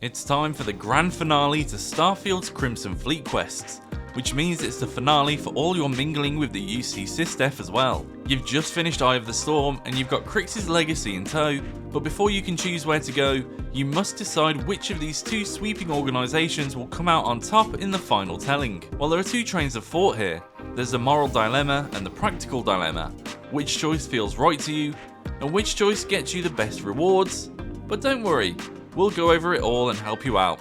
It's time for the grand finale to Starfield's Crimson Fleet quests, which means it's the finale for all your mingling with the UC SysDef as well. You've just finished Eye of the Storm and you've got Kryx's legacy in tow, but before you can choose where to go, you must decide which of these two sweeping organisations will come out on top in the final telling. Well, there are two trains of thought here. There's the moral dilemma and the practical dilemma. Which choice feels right to you, and which choice gets you the best rewards? But don't worry, we'll go over it all and help you out.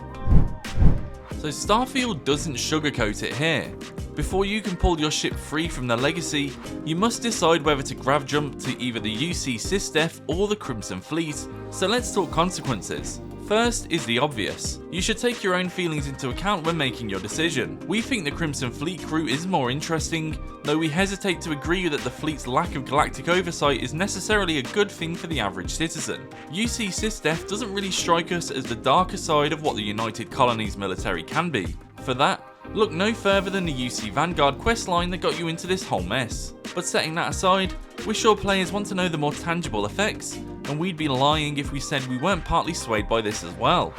So Starfield doesn't sugarcoat it here. Before you can pull your ship free from the legacy, you must decide whether to grav jump to either the UC SysDef or the Crimson Fleet. So let's talk consequences. First is the obvious. You should take your own feelings into account when making your decision. We think the Crimson Fleet crew is more interesting, though we hesitate to agree that the fleet's lack of galactic oversight is necessarily a good thing for the average citizen. UC SysDef doesn't really strike us as the darker side of what the United Colonies military can be. For that, look no further than the UC Vanguard questline that got you into this whole mess. But setting that aside, we're sure players want to know the more tangible effects, and we'd be lying if we said we weren't partly swayed by this as well.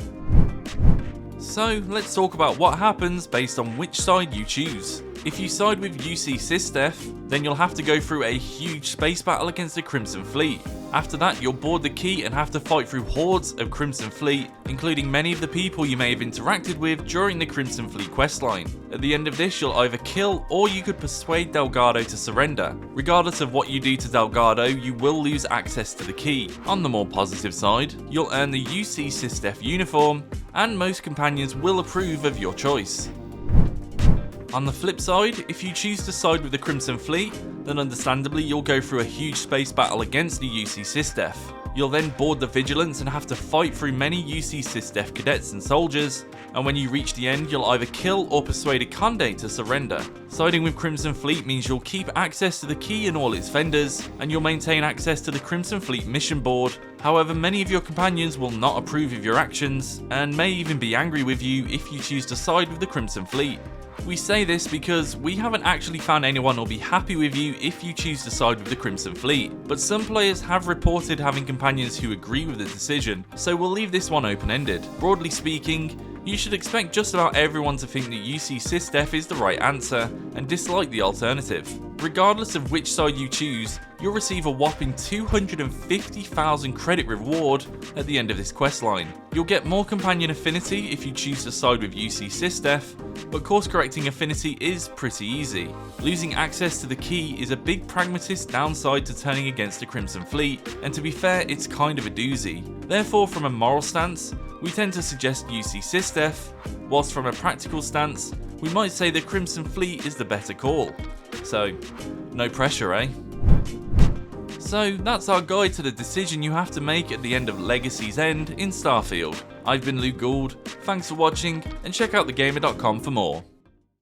So let's talk about what happens based on which side you choose. If you side with UC SysDef, then you'll have to go through a huge space battle against the Crimson Fleet. After that, you'll board the key and have to fight through hordes of Crimson Fleet, including many of the people you may have interacted with during the Crimson Fleet questline. At the end of this, you'll either kill or you could persuade Delgado to surrender. Regardless of what you do to Delgado, you will lose access to the key. On the more positive side, you'll earn the UC SysDef uniform, and most companions will approve of your choice. On the flip side, if you choose to side with the Crimson Fleet, then understandably you'll go through a huge space battle against the UC SysDef. You'll then board the Vigilance and have to fight through many UC SysDef cadets and soldiers, and when you reach the end you'll either kill or persuade a Conde to surrender. Siding with Crimson Fleet means you'll keep access to the key and all its vendors, and you'll maintain access to the Crimson Fleet mission board. However, many of your companions will not approve of your actions, and may even be angry with you if you choose to side with the Crimson Fleet. We say this because we haven't actually found anyone who'll be happy with you if you choose to side with the Crimson Fleet, but some players have reported having companions who agree with the decision, so we'll leave this one open-ended. Broadly speaking, you should expect just about everyone to think that UC SysDef is the right answer and dislike the alternative. Regardless of which side you choose, you'll receive a whopping 250,000 credit reward at the end of this questline. You'll get more companion affinity if you choose to side with UC SysDef, but course correcting affinity is pretty easy. Losing access to the key is a big pragmatist downside to turning against the Crimson Fleet, and to be fair, it's kind of a doozy. Therefore, from a moral stance, we tend to suggest UC SysDef, whilst from a practical stance, we might say the Crimson Fleet is the better call. So, no pressure, eh? So that's our guide to the decision you have to make at the end of Legacy's End in Starfield. I've been Luke Gould, thanks for watching, and check out thegamer.com for more.